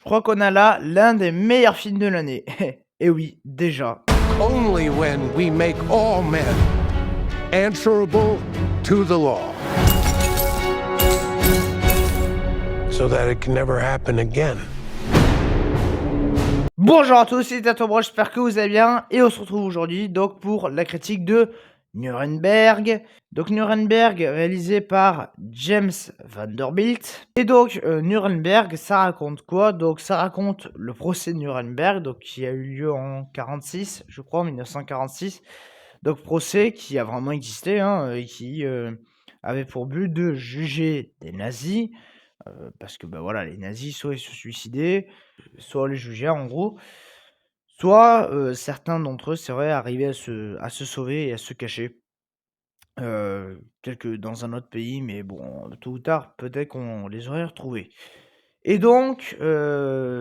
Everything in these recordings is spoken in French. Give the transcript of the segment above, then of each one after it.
Je crois qu'on a là l'un des meilleurs films de l'année. Et oui, déjà. Only when we make all men answerable to the law, so that it can never happen again. Bonjour à tous, c'est Tato, j'espère que vous allez bien. Et on se retrouve aujourd'hui donc pour la critique de Nuremberg. Donc Nuremberg réalisé par James Vanderbilt. Et donc Nuremberg, ça raconte quoi? Donc ça raconte le procès de Nuremberg, donc qui a eu lieu en 46, je crois, en 1946. Donc procès qui a vraiment existé, hein, et qui avait pour but de juger des nazis. Parce que bah voilà, les nazis, soit ils se suicidaient, soit on les jugeait en gros, soit certains d'entre eux, c'est vrai, arrivaient à se sauver et à se cacher. Dans un autre pays, mais bon, tôt ou tard, peut-être qu'on les aurait retrouvés. Et donc,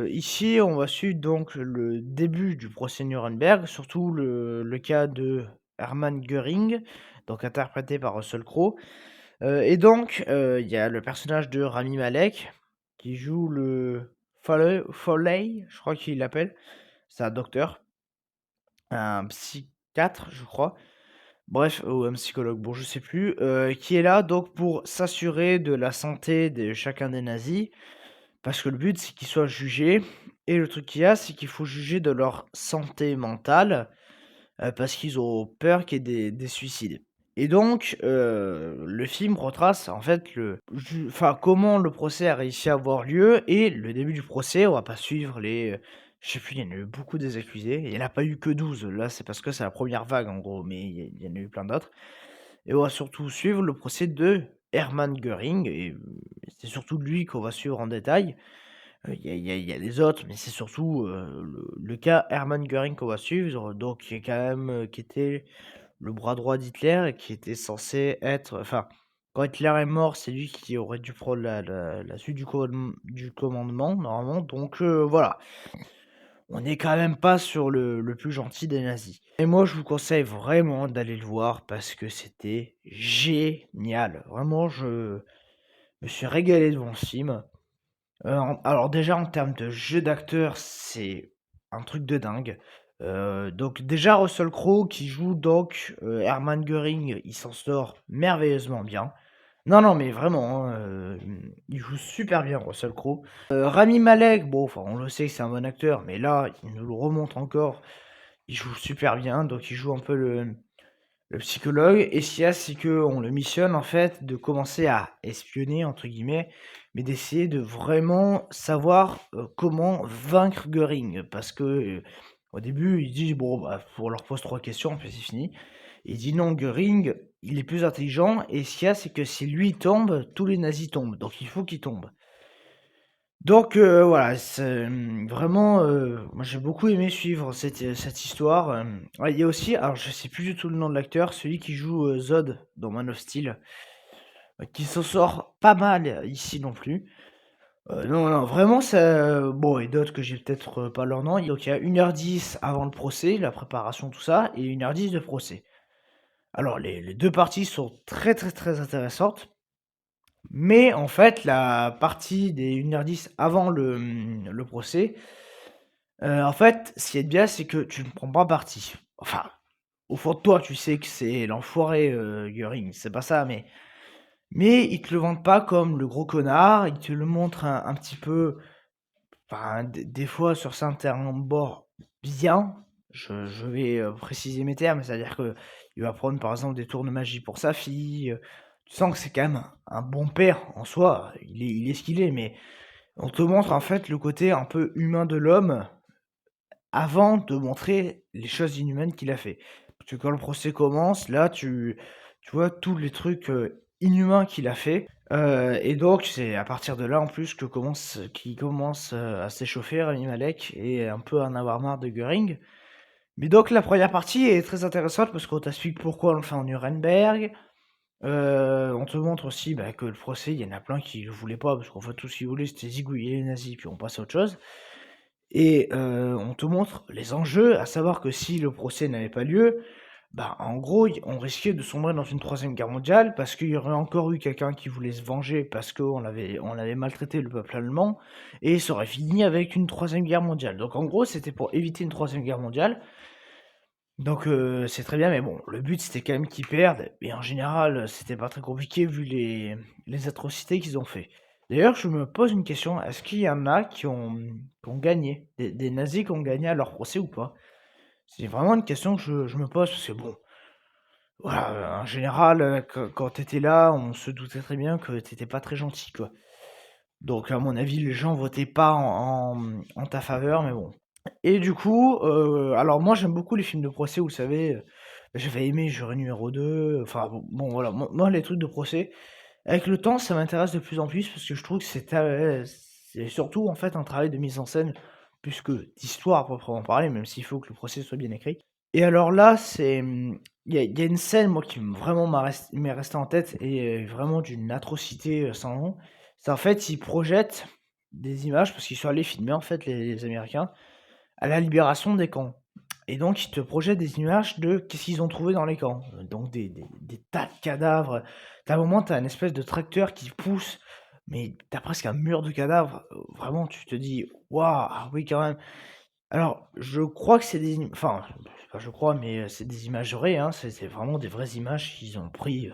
ici, on va suivre donc le début du procès Nuremberg, surtout le cas de Hermann Göring, donc interprété par Russell Crowe. Et donc, il y a le personnage de Rami Malek, qui joue le Foley, je crois qu'il l'appelle. C'est un docteur, un psychiatre, je crois. Bref, ou un psychologue, bon, je sais plus, qui est là donc pour s'assurer de la santé de chacun des nazis, parce que le but, c'est qu'ils soient jugés. Et le truc qu'il y a, c'est qu'il faut juger de leur santé mentale, parce qu'ils ont peur qu'il y ait des suicides. Et donc, le film retrace en fait comment le procès a réussi à avoir lieu et le début du procès. On va pas suivre je sais plus, il y en a eu beaucoup des accusés. Il y en a pas eu que 12. Là, c'est parce que c'est la première vague en gros, mais il y en a eu plein d'autres. Et on va surtout suivre le procès de Hermann Göring et c'est surtout lui qu'on va suivre en détail. Il y a les autres, mais c'est surtout, le cas Hermann Göring qu'on va suivre, donc qui est quand même, qui était le bras droit d'Hitler et qui était censé être enfin, quand Hitler est mort, c'est lui qui aurait dû prendre la suite du commandement normalement, donc voilà. On n'est quand même pas sur le plus gentil des nazis. Et moi, je vous conseille vraiment d'aller le voir parce que c'était génial. Vraiment, je me suis régalé devant ce film. Alors déjà en termes de jeu d'acteur, c'est un truc de dingue. Donc déjà Russell Crowe qui joue donc, Hermann Göring, il s'en sort merveilleusement bien. Non, non, mais vraiment, hein, il joue super bien Russell Crowe. Rami Malek, bon, enfin on le sait que c'est un bon acteur, mais là, il nous le remonte encore. Il joue super bien, donc il joue un peu le psychologue. Et ce qu'il y a, c'est qu'on le missionne en fait de commencer à «espionner» entre guillemets, mais d'essayer de vraiment savoir, comment vaincre Göring. Parce que, au début, il dit: «Bon, bah, on leur pose 3 questions, puis c'est fini». Il dit: «Non, Göring, il est plus intelligent et ce qu'il y a, c'est que si lui tombe, tous les nazis tombent, donc il faut qu'il tombe». Donc voilà, c'est, vraiment, moi j'ai beaucoup aimé suivre cette histoire, ouais, il y a aussi alors je sais plus du tout le nom de l'acteur, celui qui joue, Zod dans Man of Steel, qui s'en sort pas mal ici non plus. Non, non, vraiment ça bon et d'autres que j'ai peut-être, pas leur nom. Donc il y a 1h10 avant le procès, la préparation, tout ça et 1h10 de procès. Alors les 2 parties sont très, très, très intéressantes. Mais en fait, la partie des 1h10 avant le procès, en fait, ce qui est bien, c'est que tu ne prends pas parti. Enfin, au fond de toi, tu sais que c'est l'enfoiré, Göring, c'est pas ça, mais ils te le vendent pas comme le gros connard, ils te le montrent un petit peu, enfin, des fois sur certains bords bien. Je vais, préciser mes termes, c'est-à-dire qu'il va prendre, par exemple, des tours de magie pour sa fille, tu sens que c'est quand même un bon père en soi, il est ce qu'il est, mais on te montre, en fait, le côté un peu humain de l'homme, avant de montrer les choses inhumaines qu'il a fait. Parce que quand le procès commence, là, tu vois tous les trucs, inhumains qu'il a fait, et donc c'est à partir de là, en plus, qu'il commence, à s'échauffer Rami Malek et un peu à en avoir marre de Göring. Mais donc la première partie est très intéressante parce qu'on t'explique pourquoi on le fait en Nuremberg. On te montre aussi, bah, que le procès, il y en a plein qui le voulaient pas parce qu'en fait, tout ce qu'ils voulaient, c'était zigouiller les nazis puis on passe à autre chose. Et on te montre les enjeux, à savoir que si le procès n'avait pas lieu, Bah, en gros, on risquait de sombrer dans une troisième guerre mondiale parce qu'il y aurait encore eu quelqu'un qui voulait se venger parce qu'on avait maltraité le peuple allemand et ça aurait fini avec une troisième guerre mondiale. Donc en gros, c'était pour éviter une troisième guerre mondiale. Donc c'est très bien, mais bon, le but c'était quand même qu'ils perdent et en général, c'était pas très compliqué vu les atrocités qu'ils ont fait. D'ailleurs, je me pose une question, est-ce qu'il y en a qui ont gagné? Des nazis qui ont gagné à leur procès ou pas? C'est vraiment une question que je me pose parce que bon, voilà, en général, quand tu là, on se doutait très bien que t'étais pas très gentil, quoi. Donc à mon avis, les gens votaient pas en ta faveur, mais bon. Et du coup, alors moi j'aime beaucoup les films de procès, vous savez, j'avais aimé Jury numéro 2, enfin bon voilà, moi les trucs de procès, avec le temps ça m'intéresse de plus en plus parce que je trouve que c'est surtout en fait un travail de mise en scène, plus que d'histoire à proprement parler, même s'il faut que le procès soit bien écrit. Et alors là, il y a une scène moi qui m'est restée en tête et vraiment d'une atrocité, sans nom. C'est en fait, ils projettent des images parce qu'ils sont allés filmer en fait les Américains à la libération des camps. Et donc, ils te projettent des images de qu'est-ce qu'ils ont trouvé dans les camps. Donc, des tas de cadavres. À un moment, tu as une espèce de tracteur qui pousse, mais tu as presque un mur de cadavres. Vraiment, tu te dis, waouh, ah oui, quand même. Alors, je crois que c'est enfin, c'est pas je crois, mais c'est des images vraies, hein. C'est vraiment des vraies images qu'ils ont pris,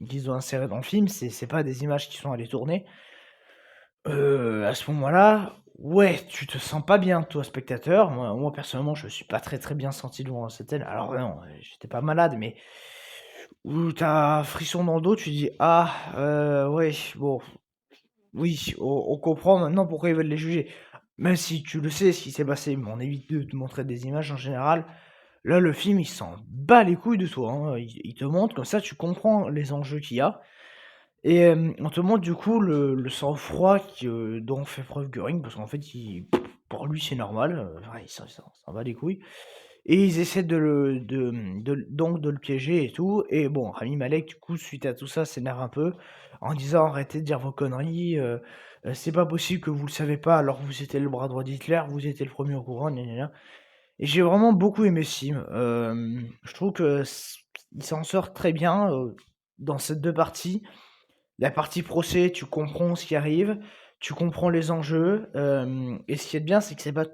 qu'ils ont insérées dans le film. C'est pas des images qui sont allées tourner. À ce moment-là, ouais, tu te sens pas bien, toi, spectateur. Moi, personnellement, je me suis pas très, très bien senti devant cette scène. Alors non, j'étais pas malade, mais où tu un frisson dans le dos, tu dis: «Ah, ouais, bon, oui, on comprend maintenant pourquoi ils veulent les juger». Même si tu le sais ce qui s'est passé, mais on évite de te montrer des images en général. Là, le film, il s'en bat les couilles de toi, hein. Il te montre, comme ça, tu comprends les enjeux qu'il y a. Et on te montre du coup le sang-froid dont fait preuve Göring, parce qu'en fait, pour lui, c'est normal, enfin, il s'en bat les couilles et ils essaient donc de le piéger et tout et bon, Rami Malek, du coup, suite à tout ça, s'énerve un peu en disant: «Arrêtez de dire vos conneries, c'est pas possible que vous le savez pas alors que vous étiez le bras droit d'Hitler, vous étiez le premier au courant, gna gna gna». Et j'ai vraiment beaucoup aimé ce film, je trouve que il s'en sort très bien, dans ces 2 parties. La partie procès, tu comprends ce qui arrive, tu comprends les enjeux, et ce qui est bien, c'est que c'est pas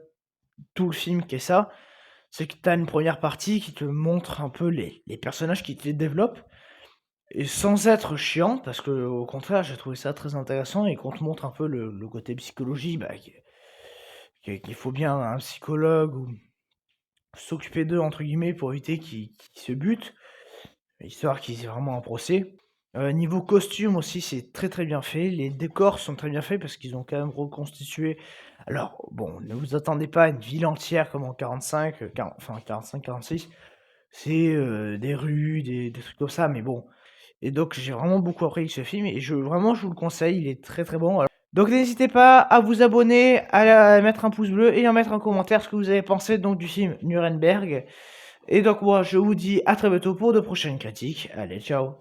tout le film qui est ça. C'est que tu as une première partie qui te montre un peu les personnages qui te les développent et sans être chiant, parce qu'au contraire, j'ai trouvé ça très intéressant et qu'on te montre un peu le côté psychologie, bah, qu'il faut bien un psychologue ou «s'occuper d'eux» entre guillemets pour éviter qu'ils se butent, histoire qu'ils aient vraiment un procès. Niveau costume aussi, c'est très, très bien fait. Les décors sont très bien faits parce qu'ils ont quand même reconstitué alors bon, ne vous attendez pas à une ville entière comme en 45, 45-46. C'est, des rues, des trucs comme ça, mais bon et donc j'ai vraiment beaucoup apprécié ce film et vraiment, je vous le conseille, il est très, très bon. Donc n'hésitez pas à vous abonner, à mettre un pouce bleu et à mettre un commentaire ce que vous avez pensé donc du film Nuremberg et donc moi, je vous dis à très bientôt pour de prochaines critiques. Allez, ciao.